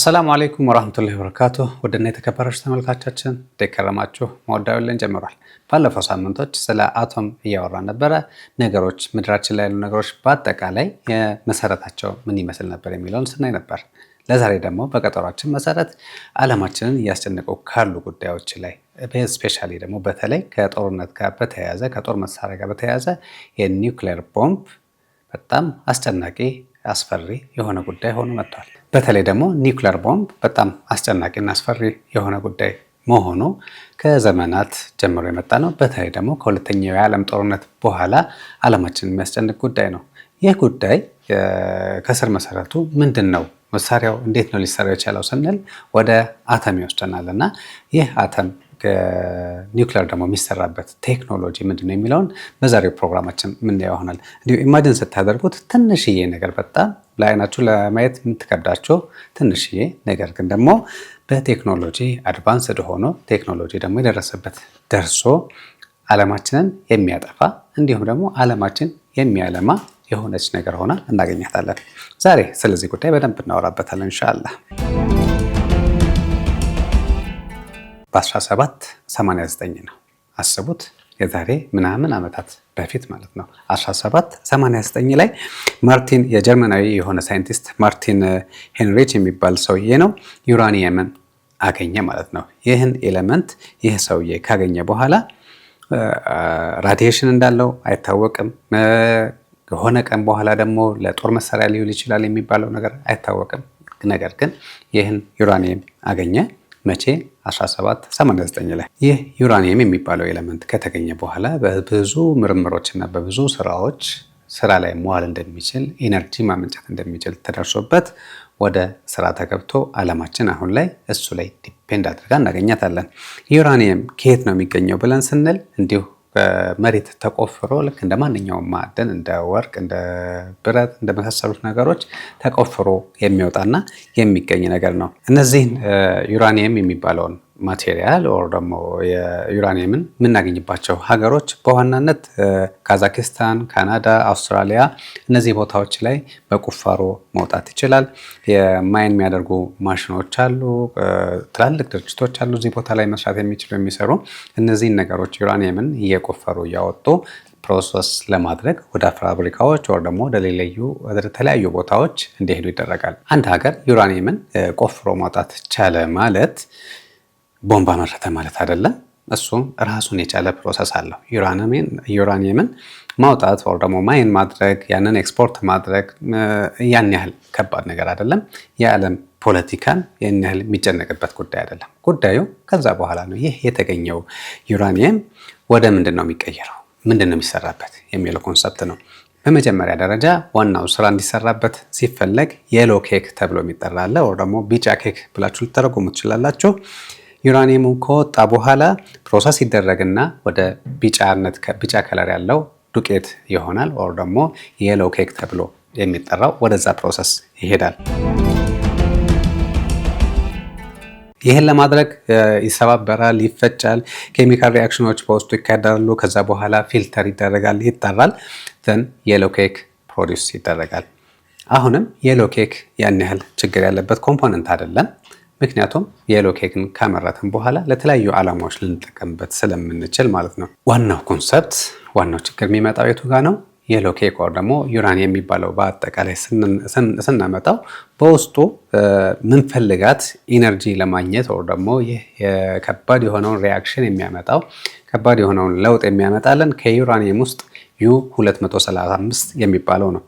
አሰላሙ አለይኩም ወራህመቱላሂ ወበረካቱሁ። ወደና የተከበራችሁ ተመልካቾቻችን ደከረማችሁ መወዳውልን ጀምሯል። ባለፈው ሳምንቶች ስለ አቶም እያወራን ነበረ። ነገሮች ምድራችን ላይ ያሉ ነገሮች በአጠቃላይ የመሰረታቸው ምን ይመስል ነበር የሚለውን ስናይ ነበር። ለዛሬ ደግሞ በቀጠሯችን መሰረት ዓለማችንን እያስጨነቁ ካሉ ጉዳዮች ላይ ስፔሻሊ ደግሞ በተለይ ከጦርነት ጋር በተያያዘ ከጦር መሳሪያ ጋር በተያያዘ የኒውክሌር ቦምብ በጣም አስጨናቂ አስፈሪ የሆነ ጉዳይ ሆኖ መጥቷል። በተለይ ደግሞ ኒውክሌር ቦምብ በጣም አስጨናቂና አስፈሪ የሆነ ጉዳይ መሆኑ ከዘመናት ጀምሮ የመጣ ነው። በተለይ ደግሞ ከሁለተኛው የዓለም ጦርነት በኋላ ዓለማችንን የሚያስጨንቅ ጉዳይ ነው። ይህ ጉዳይ ከስር መሰረቱ ምንድን ነው? መሳሪያው እንዴት ነው ሊሰራ የቻለው ስንል ወደ አተም ይወስደናል እና ይህ አተም ኒውክሌር ደግሞ የሚሰራበት ቴክኖሎጂ ምንድነው የሚለውን በዛሬው ፕሮግራማችን የምናየው ይሆናል። እንዲሁ ኢማጂን ስታደርጉት ትንሽዬ ነገር በጣም ለአይናችሁ ለማየት የምትከብዳቸው ትንሽዬ ነገር ግን ደግሞ በቴክኖሎጂ አድቫንስድ ሆኖ ቴክኖሎጂ ደግሞ የደረሰበት ደርሶ ዓለማችንን የሚያጠፋ እንዲሁም ደግሞ ዓለማችን የሚያለማ የሆነች ነገር ሆና እናገኛታለን። ዛሬ ስለዚህ ጉዳይ በደንብ እናወራበታለን ኢንሻአላህ። በ1789 ነው። አስቡት፣ የዛሬ ምናምን ዓመታት በፊት ማለት ነው። 1789 ላይ ማርቲን የጀርመናዊ የሆነ ሳይንቲስት ማርቲን ሄንሪች የሚባል ሰውዬ ነው ዩራኒየምን አገኘ ማለት ነው። ይህን ኤሌመንት ይህ ሰውዬ ካገኘ በኋላ ራዲዬሽን እንዳለው አይታወቅም። ከሆነ ቀን በኋላ ደግሞ ለጦር መሳሪያ ሊውል ይችላል የሚባለው ነገር አይታወቅም። ነገር ግን ይህን ዩራኒየም አገኘ። መቼ? 1789 ላይ። ይህ ዩራኒየም የሚባለው ኤሌመንት ከተገኘ በኋላ በብዙ ምርምሮችና በብዙ ስራዎች ስራ ላይ መዋል እንደሚችል ኢነርጂ ማመንጨት እንደሚችል ተደርሶበት ወደ ስራ ተገብቶ ዓለማችን አሁን ላይ እሱ ላይ ዲፔንድ አድርጋ እናገኛታለን። ዩራኒየም ከየት ነው የሚገኘው ብለን ስንል እንዲሁ በመሬት ተቆፍሮ ልክ እንደ ማንኛውም ማዕድን እንደ ወርቅ፣ እንደ ብረት፣ እንደ መሳሰሉት ነገሮች ተቆፍሮ የሚወጣና የሚገኝ ነገር ነው። እነዚህን ዩራኒየም የሚባለውን ማቴሪያል ወር ደግሞ የዩራኒየምን የምናገኝባቸው ሀገሮች በዋናነት ካዛክስታን፣ ካናዳ፣ አውስትራሊያ እነዚህ ቦታዎች ላይ በቁፋሮ መውጣት ይችላል። የማይን የሚያደርጉ ማሽኖች አሉ፣ ትላልቅ ድርጅቶች አሉ እዚህ ቦታ ላይ መስራት የሚችሉ የሚሰሩ እነዚህን ነገሮች ዩራኒየምን እየቆፈሩ እያወጡ ፕሮሰስ ለማድረግ ወደ ፋብሪካዎች ወር ደግሞ ወደ ተለያዩ ቦታዎች እንዲሄዱ ይደረጋል። አንድ ሀገር ዩራኒየምን ቆፍሮ ማውጣት ቻለ ማለት ቦምብ አመረተ ማለት አይደለም። እሱ ራሱን የቻለ ፕሮሰስ አለው። ዩራኒየምን ማውጣት ወር ደግሞ ማይን ማድረግ ያንን ኤክስፖርት ማድረግ ያን ያህል ከባድ ነገር አይደለም። የዓለም ፖለቲካን ያን ያህል የሚጨነቅበት ጉዳይ አይደለም። ጉዳዩ ከዛ በኋላ ነው። ይህ የተገኘው ዩራኒየም ወደ ምንድን ነው የሚቀየረው፣ ምንድን ነው የሚሰራበት የሚለው ኮንሰፕት ነው። በመጀመሪያ ደረጃ ዋናው ስራ እንዲሰራበት ሲፈለግ የሎ ኬክ ተብሎ የሚጠራ አለ፣ ወር ደግሞ ቢጫ ኬክ ብላችሁ ልትተረጉሙ ትችላላችሁ። ዩራኒየሙ ከወጣ በኋላ ፕሮሰስ ይደረግና ወደ ቢጫ ከለር ያለው ዱቄት ይሆናል። ወር ደግሞ የሎ ኬክ ተብሎ የሚጠራው ወደዛ ፕሮሰስ ይሄዳል። ይህን ለማድረግ ይሰባበራል፣ ይፈጫል፣ ኬሚካል ሪአክሽኖች በውስጡ ይካሄዳሉ። ከዛ በኋላ ፊልተር ይደረጋል፣ ይጣራል። ዘን የሎ ኬክ ፕሮዲውስ ይደረጋል። አሁንም የሎ ኬክ ያን ያህል ችግር ያለበት ኮምፖነንት አይደለም። ምክንያቱም የሎ ኬክን ካመረትን በኋላ ለተለያዩ ዓላማዎች ልንጠቀምበት ስለምንችል ማለት ነው። ዋናው ኮንሰፕት ዋናው ችግር የሚመጣው የቱ ጋር ነው? የሎ ኬክ ወር ደግሞ ዩራኒየም የሚባለው በአጠቃላይ ስናመጣው በውስጡ ምንፈልጋት ኢነርጂ ለማግኘት ወር ደግሞ ይህ ከባድ የሆነውን ሪያክሽን የሚያመጣው ከባድ የሆነውን ለውጥ የሚያመጣልን ከዩራኒየም ውስጥ U235 የሚባለው ነው።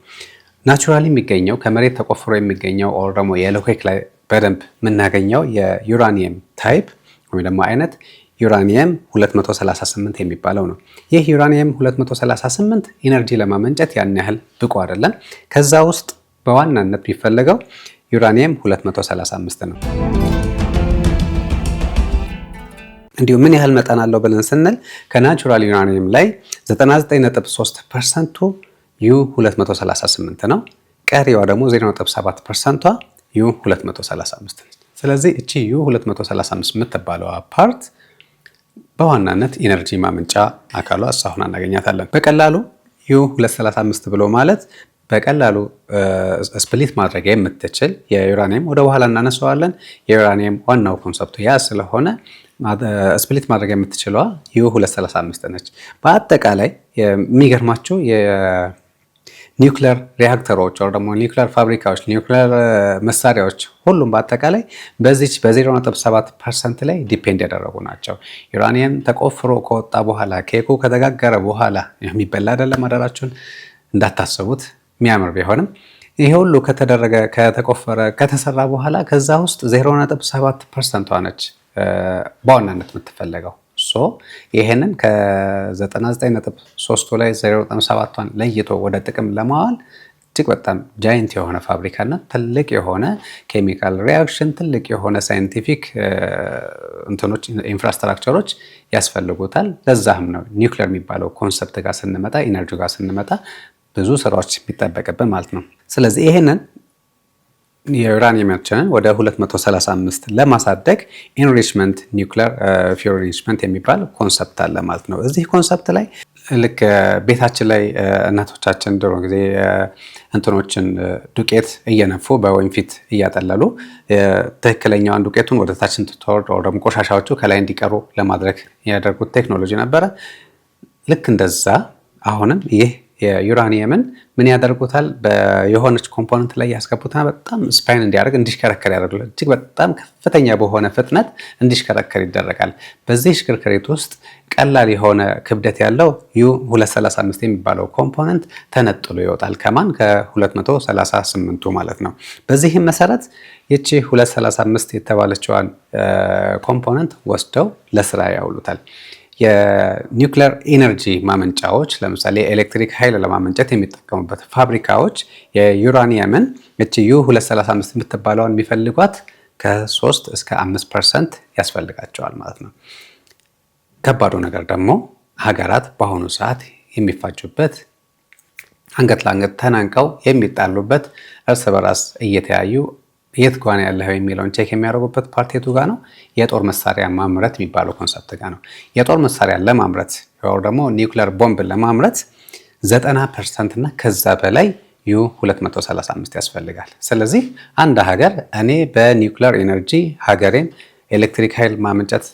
ናቹራሊ የሚገኘው ከመሬት ተቆፍሮ የሚገኘው ወር ደግሞ የሎ ኬክ ላይ በደንብ የምናገኘው የዩራኒየም ታይፕ ወይም ደግሞ አይነት ዩራኒየም 238 የሚባለው ነው። ይህ ዩራኒየም 238 ኢነርጂ ለማመንጨት ያን ያህል ብቁ አይደለም። ከዛ ውስጥ በዋናነት የሚፈለገው ዩራኒየም 235 ነው። እንዲሁ ምን ያህል መጠን አለው ብለን ስንል ከናቹራል ዩራኒየም ላይ 99.3% U238 ነው። ቀሪዋ ደግሞ 0.7%ቷ U235 ነች። ስለዚህ እቺ U235 የምትባለው ፓርት በዋናነት ኢነርጂ ማመንጫ አካሏ እሷ ሆና እናገኛታለን። በቀላሉ U235 ብሎ ማለት በቀላሉ ስፕሊት ማድረግ የምትችል የዩራኒየም ወደ በኋላ እናነሳዋለን። የዩራኒየም ዋናው ኮንሰፕቱ ያ ስለሆነ ስፕሊት ማድረግ የምትችለዋ ዩ235 ነች። በአጠቃላይ የሚገርማቸው የኒውክሌር ሪያክተሮች ወይ ደግሞ ኒውክሌር ፋብሪካዎች፣ ኒውክሌር መሳሪያዎች ሁሉም በአጠቃላይ በዚች በ0.7% ላይ ዲፔንድ ያደረጉ ናቸው። ዩራኒየም ተቆፍሮ ከወጣ በኋላ ኬኩ ከተጋገረ በኋላ የሚበላ አይደለም። አደራችሁን እንዳታስቡት የሚያምር ቢሆንም ይሄ ሁሉ ከተደረገ ከተቆፈረ ከተሰራ በኋላ ከዛ ውስጥ 0.7% ነች በዋናነት የምትፈለገው። ይሄንን ከ99.3 ላይ 0.7ን ለይቶ ወደ ጥቅም ለማዋል እጅግ በጣም ጃይንት የሆነ ፋብሪካና ትልቅ የሆነ ኬሚካል ሪያክሽን ትልቅ የሆነ ሳይንቲፊክ እንትኖች ኢንፍራስትራክቸሮች ያስፈልጉታል። ለዛም ነው ኒውክሌር የሚባለው ኮንሰፕት ጋር ስንመጣ ኢነርጂ ጋር ስንመጣ ብዙ ስራዎች የሚጠበቅብን ማለት ነው። ስለዚህ ይሄንን የዩራኒየማችንን ወደ 235 ለማሳደግ ኢንሪችመንት ኒውክሌር ፊውል ኢንሪችመንት የሚባል ኮንሰፕት አለ ማለት ነው። እዚህ ኮንሰፕት ላይ ልክ ቤታችን ላይ እናቶቻችን ድሮ ጊዜ እንትኖችን ዱቄት እየነፉ በወንፊት እያጠለሉ ትክክለኛውን ዱቄቱን ወደ ታች እንድትወርድ ወይ ደግሞ ቆሻሻዎቹ ከላይ እንዲቀሩ ለማድረግ ያደርጉት ቴክኖሎጂ ነበረ። ልክ እንደዛ አሁንም ይህ የዩራኒየምን ምን ያደርጉታል? የሆነች ኮምፖነንት ላይ ያስገቡትና በጣም ስፓይን እንዲያደርግ እንዲሽከረከር ያደርጉታል። እጅግ በጣም ከፍተኛ በሆነ ፍጥነት እንዲሽከረከር ይደረጋል። በዚህ ሽክርክሪት ውስጥ ቀላል የሆነ ክብደት ያለው ዩ235 የሚባለው ኮምፖነንት ተነጥሎ ይወጣል። ከማን? ከ238ቱ ማለት ነው። በዚህም መሰረት ይቺ 235 የተባለችዋን ኮምፖነንት ወስደው ለስራ ያውሉታል። የኒውክሌር ኢነርጂ ማመንጫዎች ለምሳሌ ኤሌክትሪክ ኃይል ለማመንጨት የሚጠቀሙበት ፋብሪካዎች የዩራኒየምን እቺ ዩ235 የምትባለውን የሚፈልጓት ከ3 እስከ 5% ያስፈልጋቸዋል ማለት ነው። ከባዱ ነገር ደግሞ ሀገራት በአሁኑ ሰዓት የሚፋጁበት አንገት ለአንገት ተናንቀው የሚጣሉበት እርስ በራስ እየተያዩ የት ጓን ያለው የሚለውን ቼክ የሚያደርጉበት ፓርቲቱ ጋር ነው። የጦር መሳሪያ ማምረት የሚባለው ኮንሰፕት ጋር ነው። የጦር መሳሪያ ለማምረት ወይ ደግሞ ኒውክሌር ቦምብ ለማምረት 90% እና ከዛ በላይ ዩ235 ያስፈልጋል። ስለዚህ አንድ ሀገር እኔ በኒውክሌር ኢነርጂ ሀገሬን ኤሌክትሪክ ኃይል ማመንጨት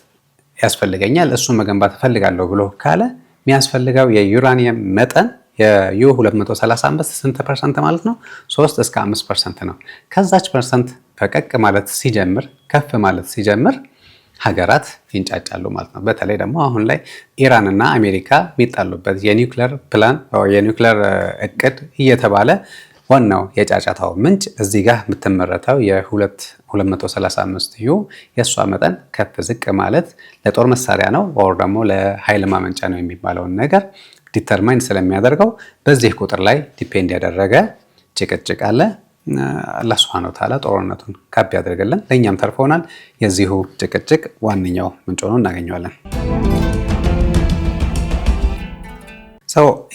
ያስፈልገኛል እሱን መገንባት እፈልጋለሁ ብሎ ካለ የሚያስፈልገው የዩራኒየም መጠን የዩ235 ስንት ፐርሰንት ማለት ነው? 3 እስከ 5% ነው። ከዛች ፐርሰንት ፈቀቅ ማለት ሲጀምር ከፍ ማለት ሲጀምር ሀገራት ይንጫጫሉ ማለት ነው። በተለይ ደግሞ አሁን ላይ ኢራን እና አሜሪካ የሚጣሉበት የኒውክሌር ፕላን የኒውክሌር እቅድ እየተባለ ዋናው የጫጫታው ምንጭ እዚህ ጋር የምትመረተው የ235 ዩ የእሷ መጠን ከፍ ዝቅ ማለት ለጦር መሳሪያ ነው ወር ደግሞ ለኃይል ማመንጫ ነው የሚባለውን ነገር ዲተርማይን ስለሚያደርገው በዚህ ቁጥር ላይ ዲፔንድ ያደረገ ጭቅጭቅ አለ። አላህ ሱብሓነሁ ወተዓላ ጦርነቱን ካብ ያደርግልን፣ ለእኛም ተርፎናል። የዚሁ ጭቅጭቅ ዋነኛው ምንጭ ሆኖ እናገኘዋለን።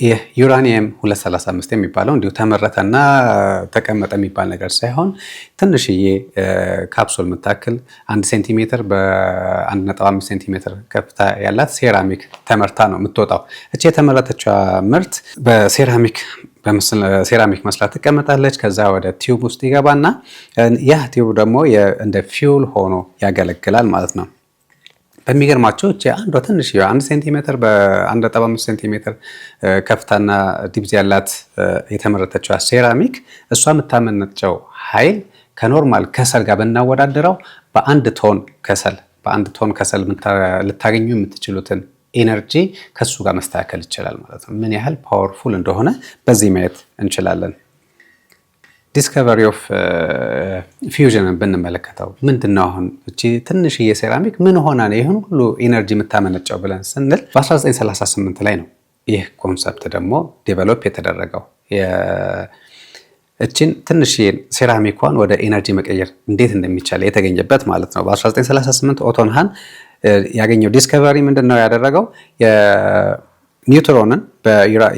ይህ ዩራኒየም 235 የሚባለው እንዲሁ ተመረተና ተቀመጠ የሚባል ነገር ሳይሆን ትንሽዬ ካፕሱል የምታክል 1 ሴንቲሜትር በ1.5 ሴንቲሜትር ከፍታ ያላት ሴራሚክ ተመርታ ነው የምትወጣው። እቺ የተመረተችው ምርት ሴራሚክ መስላ ትቀመጣለች። ከዛ ወደ ቲዩብ ውስጥ ይገባና ያ ቲዩብ ደግሞ እንደ ፊውል ሆኖ ያገለግላል ማለት ነው። በሚገርማቸው እቺ አንዷ ትንሽ 1 ሴንቲሜትር በ1.5 ሴንቲሜትር ከፍታና ዲፕዝ ያላት የተመረተችው ሴራሚክ እሷ የምታመነጨው ኃይል ከኖርማል ከሰል ጋር ብናወዳደረው በአንድ ቶን ከሰል ልታገኙ የምትችሉትን ኢነርጂ ከሱ ጋር መስተካከል ይችላል ማለት ነው። ምን ያህል ፓወርፉል እንደሆነ በዚህ ማየት እንችላለን። ዲስከቨሪ ኦፍ ፊውዥንን ብንመለከተው ምንድነው አሁን እቺ ትንሽዬ ሴራሚክ ምን ሆና ነው ይሄን ሁሉ ኢነርጂ የምታመነጨው ብለን ስንል በ1938 ላይ ነው ይህ ኮንሰፕት ደግሞ ዴቨሎፕ የተደረገው። እቺን ትንሽዬ ሴራሚኳን ወደ ኢነርጂ መቀየር እንዴት እንደሚቻል የተገኘበት ማለት ነው። በ1938 ኦቶን ሃን ያገኘው ዲስከቨሪ ምንድነው ያደረገው? ኒውትሮንን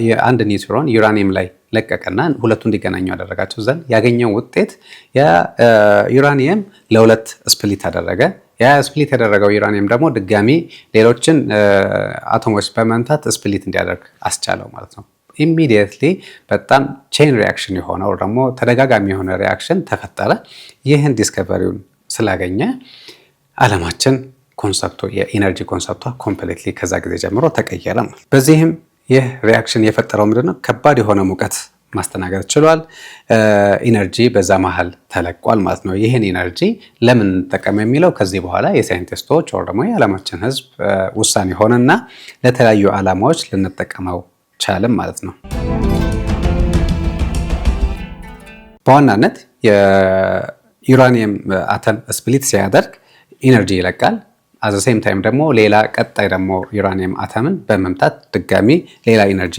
የአንድ ኒውትሮን ዩራኒየም ላይ ለቀቀና ሁለቱ እንዲገናኙ ያደረጋቸው ዘንድ ያገኘው ውጤት ዩራኒየም ለሁለት ስፕሊት አደረገ። ያ ስፕሊት ያደረገው ዩራኒየም ደግሞ ድጋሚ ሌሎችን አቶሞች በመምታት ስፕሊት እንዲያደርግ አስቻለው ማለት ነው። ኢሚዲየትሊ በጣም ቼን ሪያክሽን የሆነ ደግሞ ተደጋጋሚ የሆነ ሪያክሽን ተፈጠረ። ይህን ዲስከቨሪውን ስላገኘ ዓለማችን ኮንሰፕቱ የኢነርጂ ኮንሰፕቷ ኮምፕሊትሊ ከዛ ጊዜ ጀምሮ ተቀየረ። በዚህም ይህ ሪያክሽን የፈጠረው ምንድነው? ከባድ የሆነ ሙቀት ማስተናገድ ችሏል። ኢነርጂ በዛ መሀል ተለቋል ማለት ነው። ይህን ኢነርጂ ለምን እንጠቀም የሚለው ከዚህ በኋላ የሳይንቲስቶች ወር ደግሞ የዓለማችን ሕዝብ ውሳኔ ሆነና ለተለያዩ ዓላማዎች ልንጠቀመው ቻልም ማለት ነው። በዋናነት የዩራኒየም አተም ስፕሊት ሲያደርግ ኢነርጂ ይለቃል። አዘ ሴም ታይም ደግሞ ሌላ ቀጣይ ደግሞ ዩራኒየም አተምን በመምታት ድጋሚ ሌላ ኢነርጂ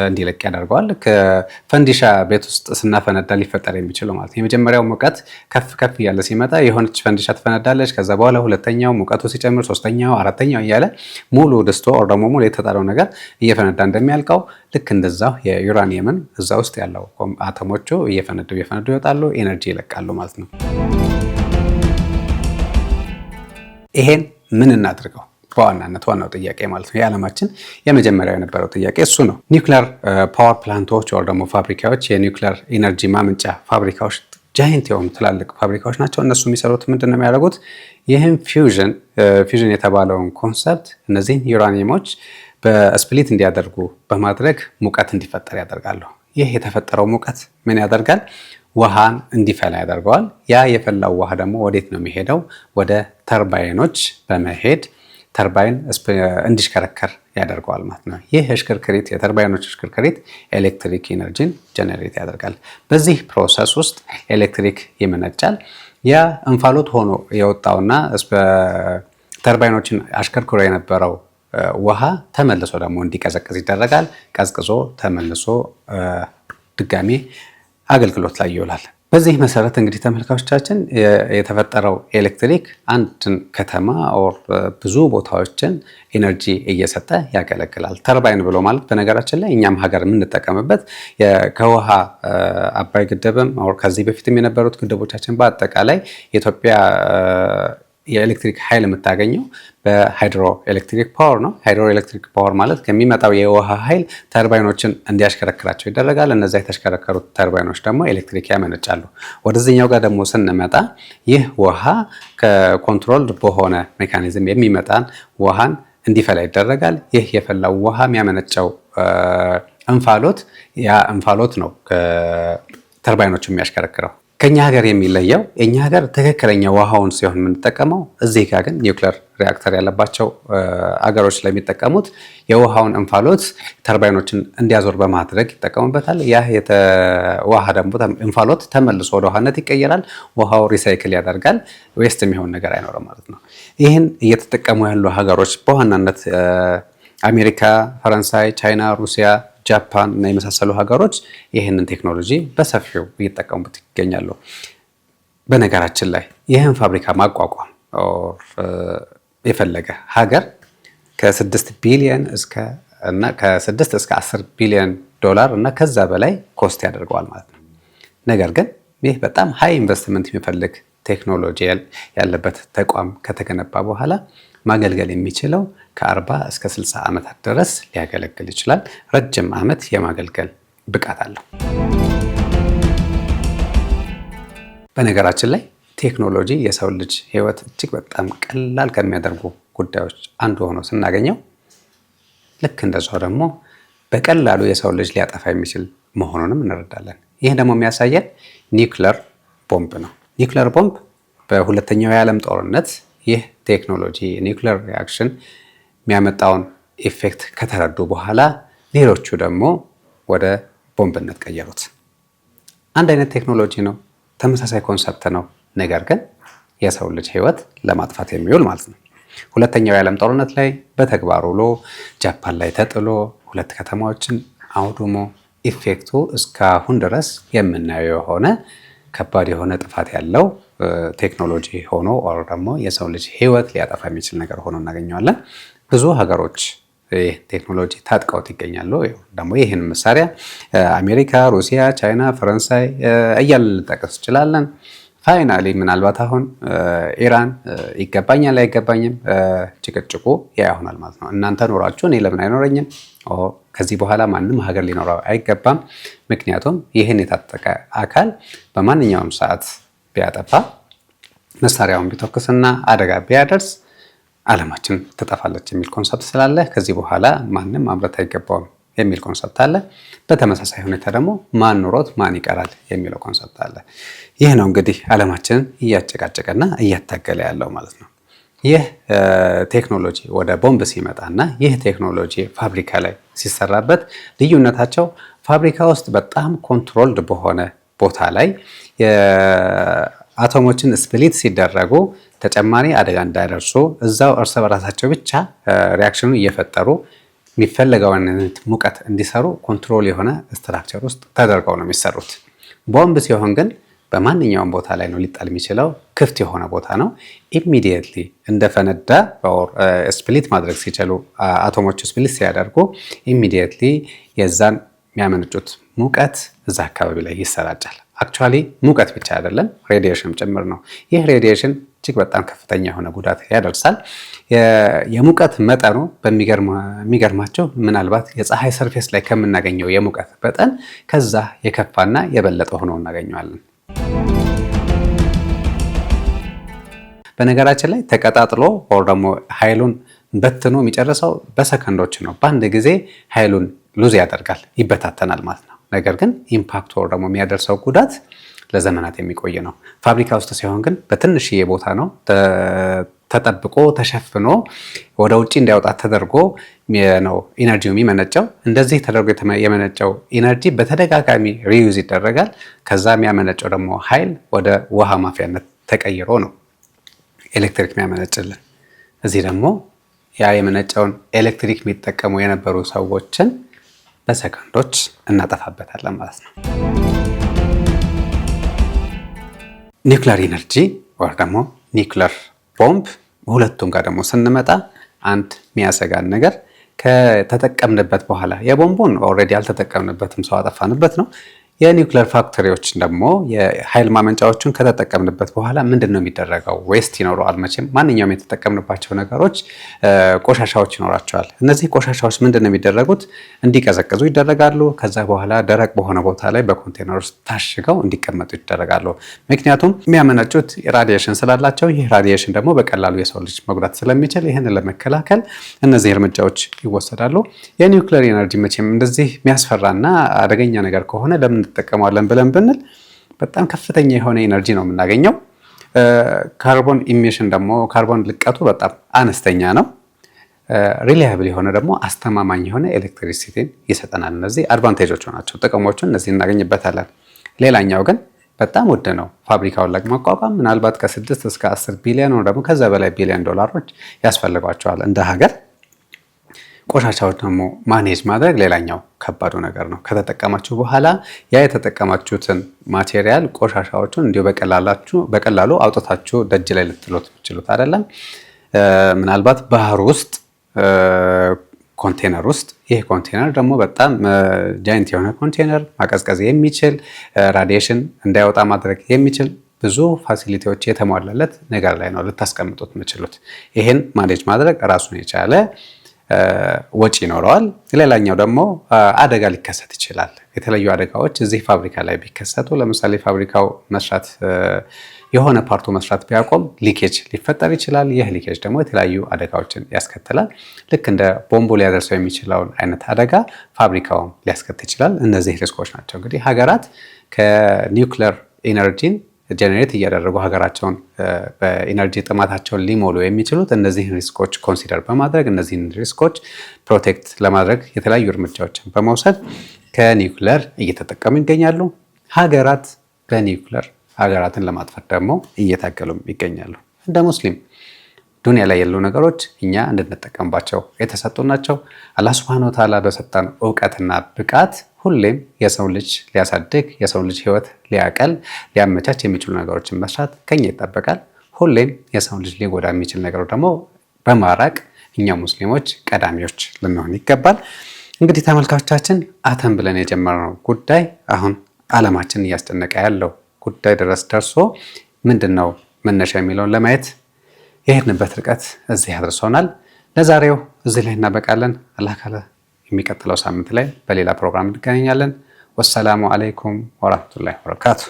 እንዲለቅ ያደርገዋል። ከፈንዲሻ ቤት ውስጥ ስናፈነዳ ሊፈጠር የሚችለው ማለት ነው። የመጀመሪያው ሙቀት ከፍ ከፍ እያለ ሲመጣ የሆነች ፈንዲሻ ትፈነዳለች። ከዛ በኋላ ሁለተኛው ሙቀቱ ሲጨምር፣ ሶስተኛው፣ አራተኛው እያለ ሙሉ ድስቶ ኦር ደግሞ ሙሉ የተጣለው ነገር እየፈነዳ እንደሚያልቀው ልክ እንደዛው የዩራኒየምን እዛ ውስጥ ያለው አተሞቹ እየፈነዱ ይወጣሉ፣ ኤነርጂ ይለቃሉ ማለት ነው። ይሄን ምን እናድርገው? በዋናነት ዋናው ጥያቄ ማለት ነው። የዓለማችን የመጀመሪያው የነበረው ጥያቄ እሱ ነው። ኒውክሊየር ፓወር ፕላንቶች ወር ደግሞ ፋብሪካዎች፣ የኒውክሊየር ኢነርጂ ማመንጫ ፋብሪካዎች ጃይንት የሆኑ ትላልቅ ፋብሪካዎች ናቸው። እነሱ የሚሰሩት ምንድን ነው የሚያደርጉት? ይህም ፊውዥን የተባለውን ኮንሰፕት እነዚህን ዩራኒየሞች በስፕሊት እንዲያደርጉ በማድረግ ሙቀት እንዲፈጠር ያደርጋሉ። ይህ የተፈጠረው ሙቀት ምን ያደርጋል? ውሃን እንዲፈላ ያደርገዋል። ያ የፈላው ውሃ ደግሞ ወዴት ነው የሚሄደው? ወደ ተርባይኖች በመሄድ ተርባይን እንዲሽከረከር ያደርገዋል ማለት ነው። ይህ እሽክርክሪት የተርባይኖች እሽክርክሪት ኤሌክትሪክ ኢነርጂን ጀነሬት ያደርጋል። በዚህ ፕሮሰስ ውስጥ ኤሌክትሪክ ይመነጫል። ያ እንፋሎት ሆኖ የወጣውና ተርባይኖችን አሽከርክሮ የነበረው ውሃ ተመልሶ ደግሞ እንዲቀዘቅዝ ይደረጋል። ቀዝቅዞ ተመልሶ ድጋሚ አገልግሎት ላይ ይውላል። በዚህ መሰረት እንግዲህ ተመልካቾቻችን የተፈጠረው ኤሌክትሪክ አንድን ከተማ ኦር ብዙ ቦታዎችን ኢነርጂ እየሰጠ ያገለግላል። ተርባይን ብሎ ማለት በነገራችን ላይ እኛም ሀገር የምንጠቀምበት ከውሃ አባይ ግድብም ኦር ከዚህ በፊትም የነበሩት ግድቦቻችን በአጠቃላይ የኢትዮጵያ የኤሌክትሪክ ኃይል የምታገኘው በሃይድሮ ኤሌክትሪክ ፓወር ነው። ሃይድሮ ኤሌክትሪክ ፓወር ማለት ከሚመጣው የውሃ ኃይል ተርባይኖችን እንዲያሽከረክራቸው ይደረጋል። እነዛ የተሽከረከሩት ተርባይኖች ደግሞ ኤሌክትሪክ ያመነጫሉ። ወደዚህኛው ጋር ደግሞ ስንመጣ ይህ ውሃ ከኮንትሮልድ በሆነ ሜካኒዝም የሚመጣን ውሃን እንዲፈላ ይደረጋል። ይህ የፈላው ውሃ የሚያመነጨው እንፋሎት ያ እንፋሎት ነው ተርባይኖቹ የሚያሽከረክረው። ከኛ ሀገር የሚለየው የኛ ሀገር ትክክለኛ ውሃውን ሲሆን የምንጠቀመው፣ እዚህ ጋር ግን ኒውክሊየር ሪአክተር ያለባቸው አገሮች ላይ የሚጠቀሙት የውሃውን እንፋሎት ተርባይኖችን እንዲያዞር በማድረግ ይጠቀሙበታል። ያ ውሃ ደግሞ እንፋሎት ተመልሶ ወደ ውሃነት ይቀየራል። ውሃው ሪሳይክል ያደርጋል። ዌስት የሚሆን ነገር አይኖርም ማለት ነው። ይህን እየተጠቀሙ ያሉ ሀገሮች በዋናነት አሜሪካ፣ ፈረንሳይ፣ ቻይና፣ ሩሲያ፣ ጃፓን እና የመሳሰሉ ሀገሮች ይህንን ቴክኖሎጂ በሰፊው እየተጠቀሙበት ይገኛሉ። በነገራችን ላይ ይህን ፋብሪካ ማቋቋም የፈለገ ሀገር ከ6 ቢሊዮን እስከ 10 ቢሊዮን ዶላር እና ከዛ በላይ ኮስት ያደርገዋል ማለት ነው። ነገር ግን ይህ በጣም ሃይ ኢንቨስትመንት የሚፈልግ ቴክኖሎጂ ያለበት ተቋም ከተገነባ በኋላ ማገልገል የሚችለው ከ40 እስከ 60 ዓመታት ድረስ ሊያገለግል ይችላል። ረጅም ዓመት የማገልገል ብቃት አለው። በነገራችን ላይ ቴክኖሎጂ የሰው ልጅ ሕይወት እጅግ በጣም ቀላል ከሚያደርጉ ጉዳዮች አንዱ ሆኖ ስናገኘው፣ ልክ እንደዛው ደግሞ በቀላሉ የሰው ልጅ ሊያጠፋ የሚችል መሆኑንም እንረዳለን። ይህ ደግሞ የሚያሳየን ኒውክሊየር ቦምብ ነው። ኒውክሊየር ቦምብ በሁለተኛው የዓለም ጦርነት ይህ ቴክኖሎጂ ኒውክሊየር ሪአክሽን የሚያመጣውን ኢፌክት ከተረዱ በኋላ ሌሎቹ ደግሞ ወደ ቦምብነት ቀየሩት። አንድ አይነት ቴክኖሎጂ ነው፣ ተመሳሳይ ኮንሰፕት ነው። ነገር ግን የሰው ልጅ ሕይወት ለማጥፋት የሚውል ማለት ነው። ሁለተኛው የዓለም ጦርነት ላይ በተግባር ውሎ ጃፓን ላይ ተጥሎ 2 ከተማዎችን አውድሞ ኢፌክቱ እስካሁን ድረስ የምናየው የሆነ ከባድ የሆነ ጥፋት ያለው ቴክኖሎጂ ሆኖ ኦር ደግሞ የሰው ልጅ ሕይወት ሊያጠፋ የሚችል ነገር ሆኖ እናገኘዋለን። ብዙ ሀገሮች ይህ ቴክኖሎጂ ታጥቀውት ይገኛሉ። ደግሞ ይህን መሳሪያ አሜሪካ፣ ሩሲያ፣ ቻይና፣ ፈረንሳይ እያልን ልንጠቅስ እንችላለን። ፋይናሊ ምናልባት አሁን ኢራን ይገባኛል አይገባኝም ጭቅጭቁ ያ ይሆናል ማለት ነው። እናንተ ኖራችሁ እኔ ለምን አይኖረኝም? ከዚህ በኋላ ማንም ሀገር ሊኖረው አይገባም። ምክንያቱም ይህን የታጠቀ አካል በማንኛውም ሰዓት ቢያጠፋ መሳሪያውን ቢተኩስና አደጋ ቢያደርስ ዓለማችን ትጠፋለች የሚል ኮንሰፕት ስላለ ከዚህ በኋላ ማንም ማምረት አይገባውም የሚል ኮንሰፕት አለ። በተመሳሳይ ሁኔታ ደግሞ ማን ኑሮት ማን ይቀራል የሚለው ኮንሰፕት አለ። ይህ ነው እንግዲህ ዓለማችንን እያጨቃጨቀና እያታገለ ያለው ማለት ነው። ይህ ቴክኖሎጂ ወደ ቦምብ ሲመጣና ይህ ቴክኖሎጂ ፋብሪካ ላይ ሲሰራበት ልዩነታቸው ፋብሪካ ውስጥ በጣም ኮንትሮልድ በሆነ ቦታ ላይ አቶሞችን ስፕሊት ሲደረጉ ተጨማሪ አደጋ እንዳይደርሱ እዛው እርስ በራሳቸው ብቻ ሪያክሽኑ እየፈጠሩ የሚፈለገውን ሙቀት እንዲሰሩ ኮንትሮል የሆነ ስትራክቸር ውስጥ ተደርገው ነው የሚሰሩት። ቦምብ ሲሆን ግን በማንኛውም ቦታ ላይ ነው ሊጣል የሚችለው። ክፍት የሆነ ቦታ ነው። ኢሚዲየትሊ እንደፈነዳ ስፕሊት ማድረግ ሲችሉ አቶሞቹ ስፕሊት ሲያደርጉ ኢሚዲየትሊ የዛን የሚያመነጩት ሙቀት እዛ አካባቢ ላይ ይሰራጫል። አክቹዋሊ ሙቀት ብቻ አይደለም ሬዲዬሽን ጭምር ነው። ይህ ሬዲዬሽን እጅግ በጣም ከፍተኛ የሆነ ጉዳት ያደርሳል። የሙቀት መጠኑ በሚገርማቸው ምናልባት የፀሐይ ሰርፌስ ላይ ከምናገኘው የሙቀት መጠን ከዛ የከፋና የበለጠ ሆኖ እናገኘዋለን። በነገራችን ላይ ተቀጣጥሎ ወር ደግሞ ኃይሉን በትኖ የሚጨርሰው በሰከንዶች ነው። በአንድ ጊዜ ኃይሉን ሉዝ ያደርጋል፣ ይበታተናል ማለት ነው። ነገር ግን ኢምፓክት ወር ደግሞ የሚያደርሰው ጉዳት ለዘመናት የሚቆይ ነው። ፋብሪካ ውስጥ ሲሆን ግን በትንሽዬ ቦታ ነው ተጠብቆ ተሸፍኖ ወደ ውጭ እንዳይወጣ ተደርጎ ነው ኢነርጂው የሚመነጨው። እንደዚህ ተደርጎ የመነጨው ኢነርጂ በተደጋጋሚ ሪዩዝ ይደረጋል። ከዛ የሚያመነጨው ደግሞ ኃይል ወደ ውሃ ማፊያነት ተቀይሮ ነው ኤሌክትሪክ የሚያመነጭልን። እዚህ ደግሞ ያ የመነጨውን ኤሌክትሪክ የሚጠቀሙ የነበሩ ሰዎችን በሰከንዶች እናጠፋበታለን ማለት ነው። ኒውክሊየር ኢነርጂ ወይ ደግሞ ኒውክሊየር ቦምብ፣ ሁለቱም ጋር ደግሞ ስንመጣ አንድ የሚያሰጋን ነገር ከተጠቀምንበት በኋላ የቦምቡን ኦልሬዲ ያልተጠቀምንበትም ሰው አጠፋንበት ነው። የኒውክሊየር ፋክተሪዎች ደግሞ የኃይል ማመንጫዎችን ከተጠቀምንበት በኋላ ምንድን ነው የሚደረገው? ዌስት ይኖረዋል። መቼም ማንኛውም የተጠቀምንባቸው ነገሮች ቆሻሻዎች ይኖራቸዋል። እነዚህ ቆሻሻዎች ምንድን ነው የሚደረጉት? እንዲቀዘቅዙ ይደረጋሉ። ከዛ በኋላ ደረቅ በሆነ ቦታ ላይ በኮንቴነር ውስጥ ታሽገው እንዲቀመጡ ይደረጋሉ። ምክንያቱም የሚያመነጩት ራዲዬሽን ስላላቸው፣ ይህ ራዲዬሽን ደግሞ በቀላሉ የሰው ልጅ መጉዳት ስለሚችል ይህንን ለመከላከል እነዚህ እርምጃዎች ይወሰዳሉ። የኒውክሊየር ኢነርጂ መቼም እንደዚህ የሚያስፈራና አደገኛ ነገር ከሆነ ለምን እንጠቀመዋለን ብለን ብንል በጣም ከፍተኛ የሆነ ኢነርጂ ነው የምናገኘው። ካርቦን ኢሚሽን ደግሞ ካርቦን ልቀቱ በጣም አነስተኛ ነው። ሪላያብል የሆነ ደግሞ አስተማማኝ የሆነ ኤሌክትሪሲቲን ይሰጠናል። እነዚህ አድቫንቴጆቹ ናቸው። ጥቅሞቹን እነዚህ እናገኝበታለን። ሌላኛው ግን በጣም ውድ ነው። ፋብሪካውን ለማቋቋም ምናልባት ከ6 እስከ 10 ቢሊዮን ወይ ደግሞ ከዛ በላይ ቢሊዮን ዶላሮች ያስፈልጓቸዋል እንደ ሀገር። ቆሻሻዎች ደግሞ ማኔጅ ማድረግ ሌላኛው ከባዱ ነገር ነው። ከተጠቀማችሁ በኋላ ያ የተጠቀማችሁትን ማቴሪያል ቆሻሻዎቹን እንዲሁ በቀላሉ አውጥታችሁ ደጅ ላይ ልትሉት ትችሉት አይደለም። ምናልባት ባህር ውስጥ ኮንቴነር ውስጥ፣ ይህ ኮንቴነር ደግሞ በጣም ጃይንት የሆነ ኮንቴነር ማቀዝቀዝ የሚችል ራዲዬሽን እንዳይወጣ ማድረግ የሚችል ብዙ ፋሲሊቲዎች የተሟላለት ነገር ላይ ነው ልታስቀምጡት የምችሉት። ይህን ማኔጅ ማድረግ ራሱን የቻለ ወጪ ይኖረዋል። ሌላኛው ደግሞ አደጋ ሊከሰት ይችላል። የተለያዩ አደጋዎች እዚህ ፋብሪካ ላይ ቢከሰቱ፣ ለምሳሌ ፋብሪካው መስራት የሆነ ፓርቱ መስራት ቢያቆም ሊኬጅ ሊፈጠር ይችላል። ይህ ሊኬጅ ደግሞ የተለያዩ አደጋዎችን ያስከትላል። ልክ እንደ ቦምቡ ሊያደርሰው የሚችለውን አይነት አደጋ ፋብሪካውን ሊያስከትል ይችላል። እነዚህ ሪስኮች ናቸው እንግዲህ ሀገራት ከኒውክሊየር ኢነርጂን ጀነሬት እያደረጉ ሀገራቸውን በኢነርጂ ጥማታቸውን ሊሞሉ የሚችሉት እነዚህን ሪስኮች ኮንሲደር በማድረግ እነዚህን ሪስኮች ፕሮቴክት ለማድረግ የተለያዩ እርምጃዎችን በመውሰድ ከኒውክሊየር እየተጠቀሙ ይገኛሉ። ሀገራት በኒውክሊየር ሀገራትን ለማጥፋት ደግሞ እየታገሉም ይገኛሉ። እንደ ሙስሊም ዱንያ ላይ ያሉ ነገሮች እኛ እንድንጠቀምባቸው የተሰጡ ናቸው። አላህ ሱብሃነሁ ወተዓላ በሰጠን እውቀትና ብቃት ሁሌም የሰው ልጅ ሊያሳድግ የሰው ልጅ ህይወት ሊያቀል ሊያመቻች የሚችሉ ነገሮችን መስራት ከኛ ይጠበቃል። ሁሌም የሰው ልጅ ሊጎዳ የሚችል ነገር ደግሞ በማራቅ እኛ ሙስሊሞች ቀዳሚዎች ልንሆን ይገባል። እንግዲህ ተመልካቾቻችን አተም ብለን የጀመርነው ጉዳይ አሁን ዓለማችን እያስጨነቀ ያለው ጉዳይ ድረስ ደርሶ ምንድነው መነሻ የሚለውን ለማየት የሄድንበት ርቀት እዚህ አድርሶናል። ለዛሬው እዚህ ላይ እናበቃለን። አላህ ካለ የሚቀጥለው ሳምንት ላይ በሌላ ፕሮግራም እንገናኛለን። ወሰላሙ አለይኩም ወራህመቱላሂ ወበረካቱ።